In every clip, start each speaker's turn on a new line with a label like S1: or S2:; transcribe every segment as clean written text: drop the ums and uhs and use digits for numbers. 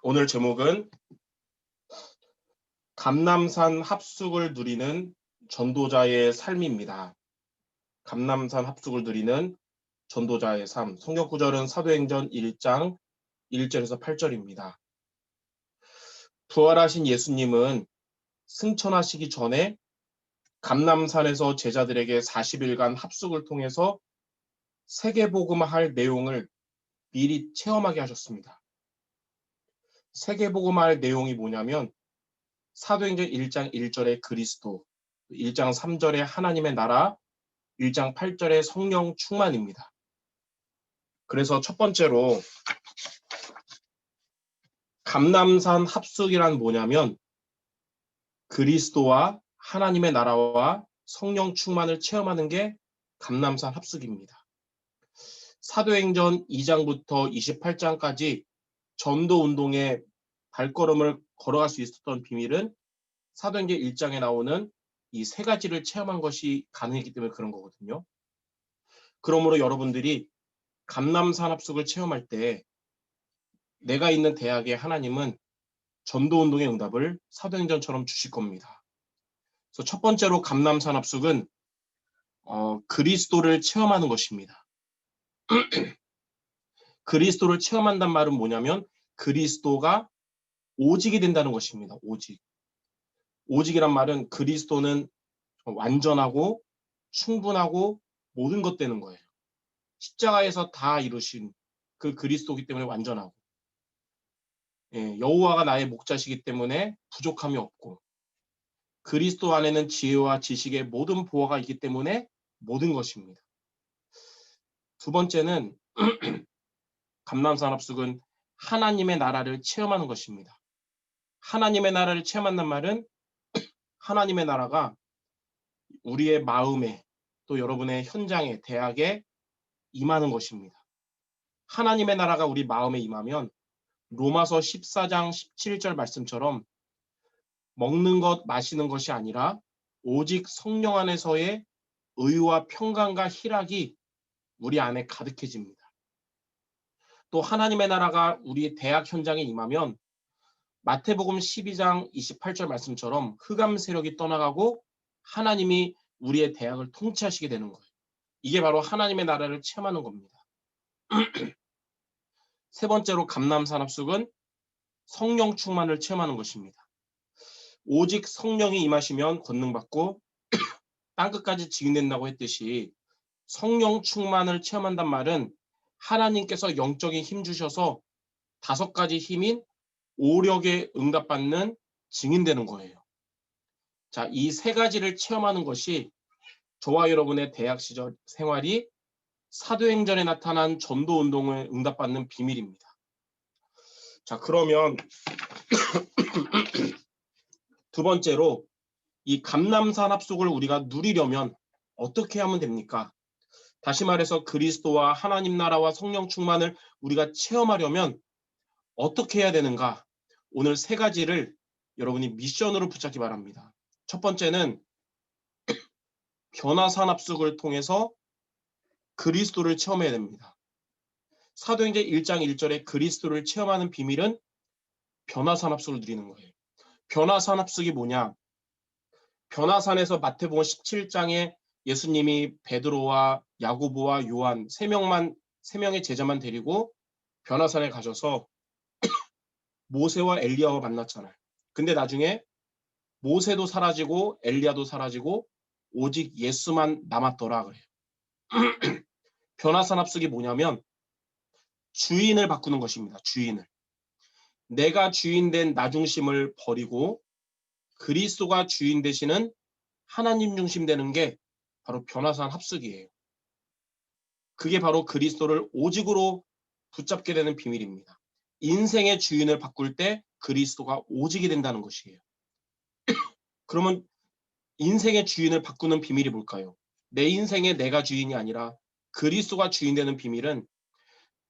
S1: 오늘 제목은 감람산 합숙을 누리는 전도자의 삶입니다. 감람산 합숙을 누리는 전도자의 삶. 성경 구절은 사도행전 1장 1절에서 8절입니다. 부활하신 예수님은 승천하시기 전에 감람산에서 제자들에게 40일간 합숙을 통해서 세계복음화할 내용을 미리 체험하게 하셨습니다. 세계복음화할 내용이 뭐냐면 사도행전 1장 1절의 그리스도, 1장 3절의 하나님의 나라, 1장 8절의 성령 충만입니다. 그래서 첫 번째로 감람산 합숙이란 뭐냐면 그리스도와 하나님의 나라와 성령 충만을 체험하는 게 감람산 합숙입니다. 사도행전 2장부터 28장까지 전도운동의 발걸음을 걸어갈 수 있었던 비밀은 사도행전 1장에 나오는 이 세 가지를 체험한 것이 가능했기 때문에 그런 거거든요. 그러므로 여러분들이 감람산 합숙을 체험할 때 내가 있는 대학의 하나님은 전도운동의 응답을 사도행전처럼 주실 겁니다. 그래서 첫 번째로 감람산 합숙은 그리스도를 체험하는 것입니다. 그리스도를 체험한다는 말은 뭐냐면 그리스도가 오직이 된다는 것입니다. 오직. 오직이란 말은 그리스도는 완전하고 충분하고 모든 것 되는 거예요. 십자가에서 다 이루신 그 그리스도이기 때문에 완전하고 여호와가 나의 목자시기 때문에 부족함이 없고 그리스도 안에는 지혜와 지식의 모든 보화가 있기 때문에 모든 것입니다. 두 번째는 감람산 합숙은 하나님의 나라를 체험하는 것입니다. 하나님의 나라를 체험한다는 말은 하나님의 나라가 우리의 마음에 또 여러분의 현장에 대학에 임하는 것입니다. 하나님의 나라가 우리 마음에 임하면 로마서 14장 17절 말씀처럼 먹는 것, 마시는 것이 아니라 오직 성령 안에서의 의와 평강과 희락이 우리 안에 가득해집니다. 또 하나님의 나라가 우리 대학 현장에 임하면 마태복음 12장 28절 말씀처럼 흑암 세력이 떠나가고 하나님이 우리의 대학을 통치하시게 되는 거예요. 이게 바로 하나님의 나라를 체험하는 겁니다. 세 번째로 감람산 합숙은 성령 충만을 체험하는 것입니다. 오직 성령이 임하시면 권능받고 땅끝까지 증인된다고 했듯이 성령 충만을 체험한단 말은 하나님께서 영적인 힘 주셔서 5가지 힘인 오력에 응답받는 증인되는 거예요. 자, 이 3가지를 체험하는 것이 저와 여러분의 대학 시절 생활이 사도행전에 나타난 전도운동을 응답받는 비밀입니다. 자, 그러면 두 번째로 이 감람산 합숙을 우리가 누리려면 어떻게 하면 됩니까? 다시 말해서 그리스도와 하나님 나라와 성령 충만을 우리가 체험하려면 어떻게 해야 되는가? 오늘 3가지를 여러분이 미션으로 붙잡기 바랍니다. 첫 번째는 변화산 합숙을 통해서 그리스도를 체험해야 됩니다. 사도행전 1장 1절에 그리스도를 체험하는 비밀은 변화산 합숙을 누리는 거예요. 변화산 합숙이 뭐냐? 변화산에서 마태복음 17장에 예수님이 베드로와 야고보와 요한 3명의 제자만 데리고 변화산에 가셔서 모세와 엘리야와 만났잖아요. 근데 나중에 모세도 사라지고 엘리야도 사라지고 오직 예수만 남았더라 그래요. 변화산 합숙이 뭐냐면 주인을 바꾸는 것입니다. 주인을. 내가 주인된 나 중심을 버리고 그리스도가 주인 되시는 하나님 중심 되는 게 바로 변화산 합숙이에요. 그게 바로 그리스도를 오직으로 붙잡게 되는 비밀입니다. 인생의 주인을 바꿀 때 그리스도가 오직이 된다는 것이에요. 그러면 인생의 주인을 바꾸는 비밀이 뭘까요? 내 인생의 내가 주인이 아니라 그리스도가 주인 되는 비밀은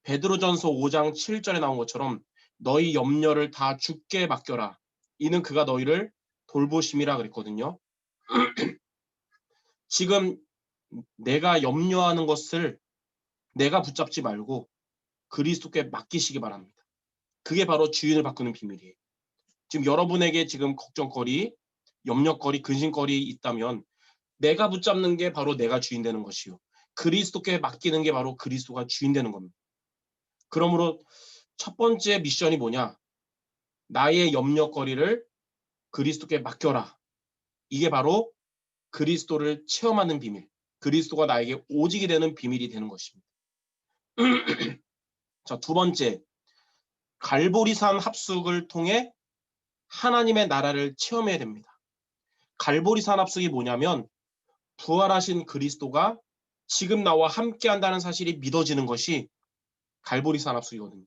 S1: 베드로전서 5장 7절에 나온 것처럼 너희 염려를 다 주께 맡겨라. 이는 그가 너희를 돌보심이라 그랬거든요. 지금 내가 염려하는 것을 내가 붙잡지 말고 그리스도께 맡기시기 바랍니다. 그게 바로 주인을 바꾸는 비밀이에요. 지금 여러분에게 지금 걱정거리, 염려거리, 근심거리 있다면 내가 붙잡는 게 바로 내가 주인 되는 것이요. 그리스도께 맡기는 게 바로 그리스도가 주인 되는 겁니다. 그러므로 첫 번째 미션이 뭐냐? 나의 염려거리를 그리스도께 맡겨라. 이게 바로 그리스도를 체험하는 비밀, 그리스도가 나에게 오직이 되는 비밀이 되는 것입니다. 자, 두 번째, 갈보리산 합숙을 통해 하나님의 나라를 체험해야 됩니다. 갈보리산 합숙이 뭐냐면 부활하신 그리스도가 지금 나와 함께한다는 사실이 믿어지는 것이 갈보리산 합숙이거든요.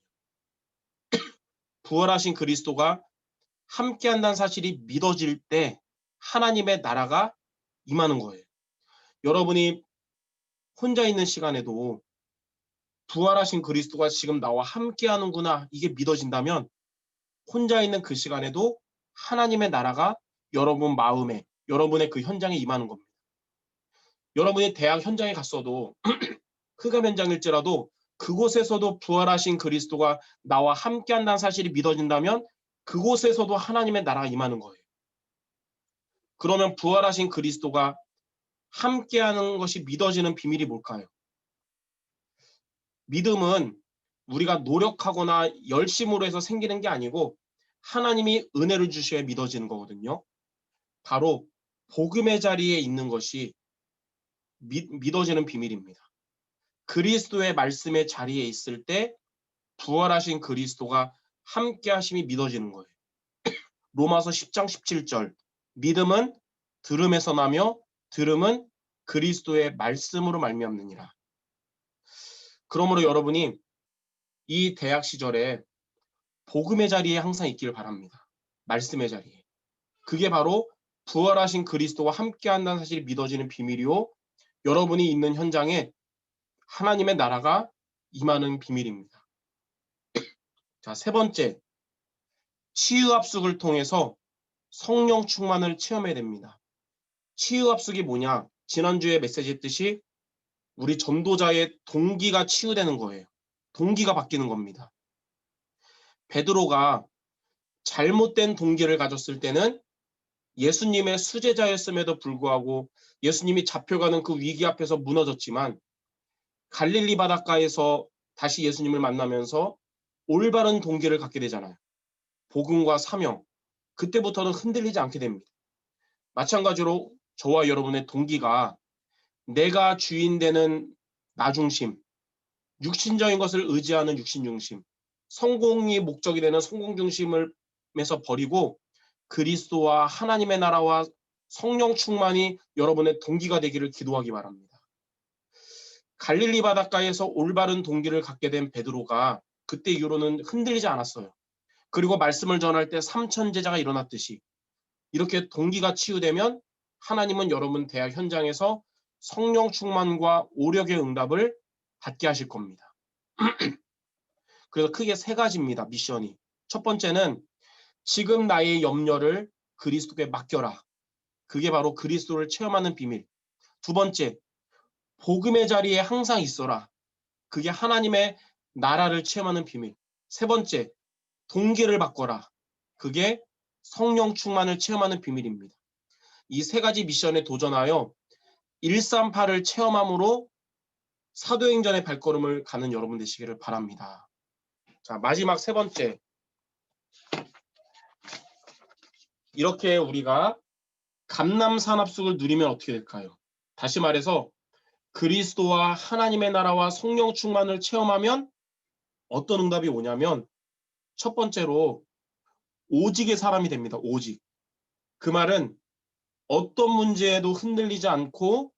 S1: 부활하신 그리스도가 함께한다는 사실이 믿어질 때 하나님의 나라가 임하는 거예요. 여러분이 혼자 있는 시간에도 부활하신 그리스도가 지금 나와 함께하는구나 이게 믿어진다면 혼자 있는 그 시간에도 하나님의 나라가 여러분 마음에 여러분의 그 현장에 임하는 겁니다. 여러분이 대학 현장에 갔어도 흑암 현장일지라도 그곳에서도 부활하신 그리스도가 나와 함께한다는 사실이 믿어진다면 그곳에서도 하나님의 나라가 임하는 거예요. 그러면 부활하신 그리스도가 함께하는 것이 믿어지는 비밀이 뭘까요? 믿음은 우리가 노력하거나 열심으로 해서 생기는 게 아니고 하나님이 은혜를 주셔야 믿어지는 거거든요. 바로 복음의 자리에 있는 것이 믿어지는 비밀입니다. 그리스도의 말씀의 자리에 있을 때 부활하신 그리스도가 함께 하심이 믿어지는 거예요. 로마서 10장 17절 믿음은 들음에서 나며 들음은 그리스도의 말씀으로 말미암느니라. 그러므로 여러분이 이 대학 시절에 복음의 자리에 항상 있기를 바랍니다. 말씀의 자리에. 그게 바로 부활하신 그리스도와 함께한다는 사실이 믿어지는 비밀이요. 여러분이 있는 현장에 하나님의 나라가 임하는 비밀입니다. 자, 세 번째, 치유합숙을 통해서 성령 충만을 체험해야 됩니다. 치유합숙이 뭐냐? 지난주에 메시지 했듯이 우리 전도자의 동기가 치유되는 거예요. 동기가 바뀌는 겁니다. 베드로가 잘못된 동기를 가졌을 때는 예수님의 수제자였음에도 불구하고 예수님이 잡혀가는 그 위기 앞에서 무너졌지만 갈릴리 바닷가에서 다시 예수님을 만나면서 올바른 동기를 갖게 되잖아요. 복음과 사명. 그때부터는 흔들리지 않게 됩니다. 마찬가지로 저와 여러분의 동기가 내가 주인 되는 나 중심, 육신적인 것을 의지하는 육신 중심, 성공이 목적이 되는 성공 중심에서 버리고 그리스도와 하나님의 나라와 성령 충만이 여러분의 동기가 되기를 기도하기 바랍니다. 갈릴리 바닷가에서 올바른 동기를 갖게 된 베드로가 그때 이후로는 흔들리지 않았어요. 그리고 말씀을 전할 때 3천 제자가 일어났듯이 이렇게 동기가 치유되면 하나님은 여러분 대학 현장에서 성령 충만과 오력의 응답을 받게 하실 겁니다. 그래서 크게 세 가지입니다. 미션이. 첫 번째는 지금 나의 염려를 그리스도께 맡겨라. 그게 바로 그리스도를 체험하는 비밀. 두 번째, 복음의 자리에 항상 있어라. 그게 하나님의 나라를 체험하는 비밀. 세 번째, 동기를 바꿔라. 그게 성령 충만을 체험하는 비밀입니다. 이 세 가지 미션에 도전하여 138을 체험함으로 사도행전의 발걸음을 가는 여러분 되시기를 바랍니다. 자, 마지막 세 번째. 이렇게 우리가 감람산합숙을 누리면 어떻게 될까요? 다시 말해서 그리스도와 하나님의 나라와 성령 충만을 체험하면 어떤 응답이 오냐면 첫 번째로 오직의 사람이 됩니다. 오직. 그 말은 어떤 문제에도 흔들리지 않고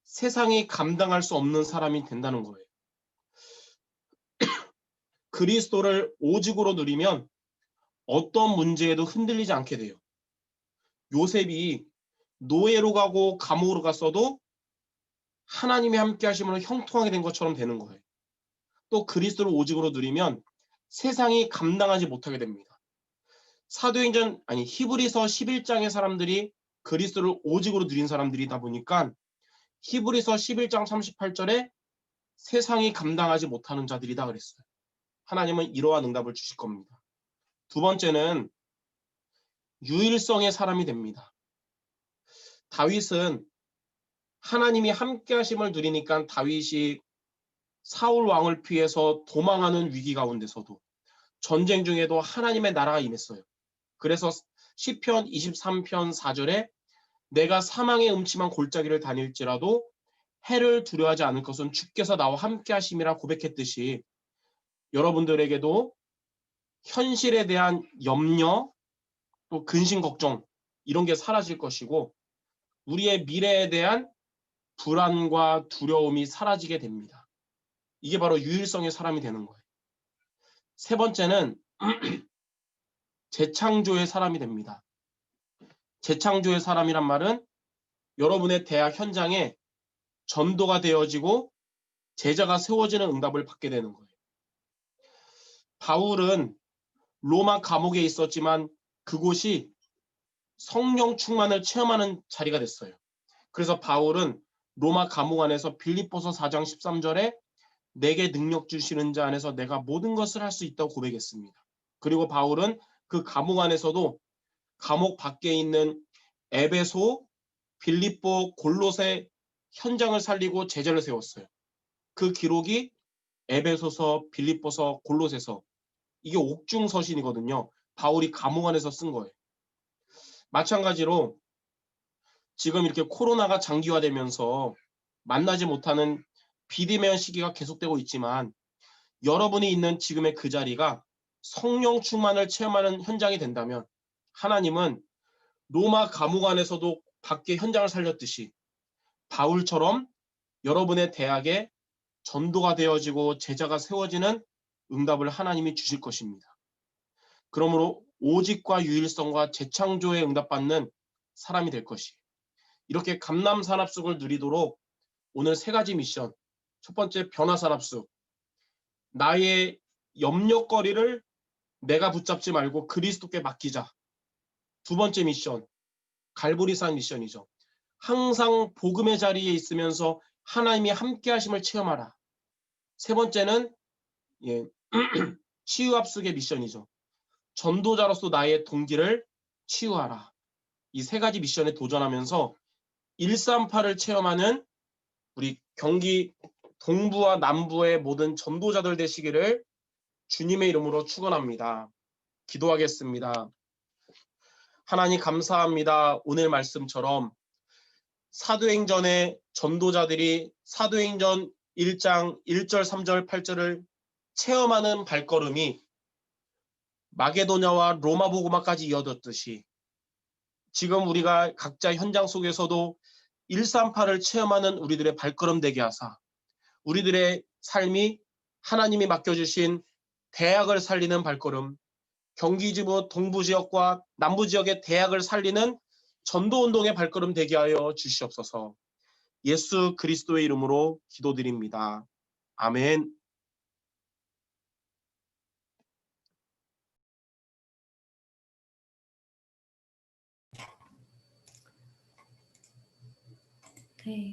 S1: 세상이 감당할 수 없는 사람이 된다는 거예요. 그리스도를 오직으로 누리면 어떤 문제에도 흔들리지 않게 돼요. 요셉이 노예로 가고 감옥으로 갔어도 하나님이 함께 하심으로 형통하게 된 것처럼 되는 거예요. 또 그리스도를 오직으로 누리면 세상이 감당하지 못하게 됩니다. 히브리서 11장의 사람들이 그리스도를 오직으로 누린 사람들이다 보니까 히브리서 11장 38절에 세상이 감당하지 못하는 자들이다 그랬어요. 하나님은 이러한 응답을 주실 겁니다. 두 번째는 유일성의 사람이 됩니다. 다윗은 하나님이 함께 하심을 누리니까 다윗이 사울 왕을 피해서 도망하는 위기 가운데서도 전쟁 중에도 하나님의 나라가 임했어요. 그래서 시편 23편 4절에 내가 사망의 음침한 골짜기를 다닐지라도 해를 두려워하지 않을 것은 주께서 나와 함께 하심이라 고백했듯이 여러분들에게도 현실에 대한 염려, 또 근심 걱정 이런 게 사라질 것이고 우리의 미래에 대한 불안과 두려움이 사라지게 됩니다. 이게 바로 유일성의 사람이 되는 거예요. 세 번째는 재창조의 사람이 됩니다. 재창조의 사람이란 말은 여러분의 대학 현장에 전도가 되어지고 제자가 세워지는 응답을 받게 되는 거예요. 바울은 로마 감옥에 있었지만 그곳이 성령 충만을 체험하는 자리가 됐어요. 그래서 바울은 로마 감옥 안에서 빌립보서 4장 13절에 내게 능력 주시는 자 안에서 내가 모든 것을 할 수 있다고 고백했습니다. 그리고 바울은 그 감옥 안에서도 감옥 밖에 있는 에베소, 빌립보, 골로새 현장을 살리고 제자를 세웠어요. 그 기록이 에베소서, 빌립보서, 골로새서 이게 옥중서신이거든요. 바울이 감옥 안에서 쓴 거예요. 마찬가지로 지금 이렇게 코로나가 장기화되면서 만나지 못하는 비대면 시기가 계속되고 있지만 여러분이 있는 지금의 그 자리가 성령 충만을 체험하는 현장이 된다면 하나님은 로마 감옥 안에서도 밖에 현장을 살렸듯이 바울처럼 여러분의 대학에 전도가 되어지고 제자가 세워지는 응답을 하나님이 주실 것입니다. 그러므로 오직과 유일성과 재창조에 응답받는 사람이 될 것이에요. 이렇게 감람산합숙을 누리도록 오늘 세 가지 미션. 첫 번째 변화산합숙. 나의 염려거리를 내가 붙잡지 말고 그리스도께 맡기자. 두 번째 미션. 갈보리산 미션이죠. 항상 복음의 자리에 있으면서 하나님이 함께 하심을 체험하라. 세 번째는 치유합숙의 미션이죠. 전도자로서 나의 동기를 치유하라. 이 세 가지 미션에 도전하면서 138을 체험하는 우리 경기 동부와 남부의 모든 전도자들 되시기를 주님의 이름으로 축원합니다. 기도하겠습니다. 하나님 감사합니다. 오늘 말씀처럼 사도행전의 전도자들이 사도행전 1장 1절, 3절, 8절을 체험하는 발걸음이 마게도냐와 로마 복음화까지 이어졌듯이 지금 우리가 각자 현장 속에서도 138을 체험하는 우리들의 발걸음 되게 하사 우리들의 삶이 하나님이 맡겨주신 대학을 살리는 발걸음, 경기지부 동부지역과 남부지역의 대학을 살리는 전도운동의 발걸음 되게 하여 주시옵소서. 예수 그리스도의 이름으로 기도드립니다. 아멘.
S2: 네.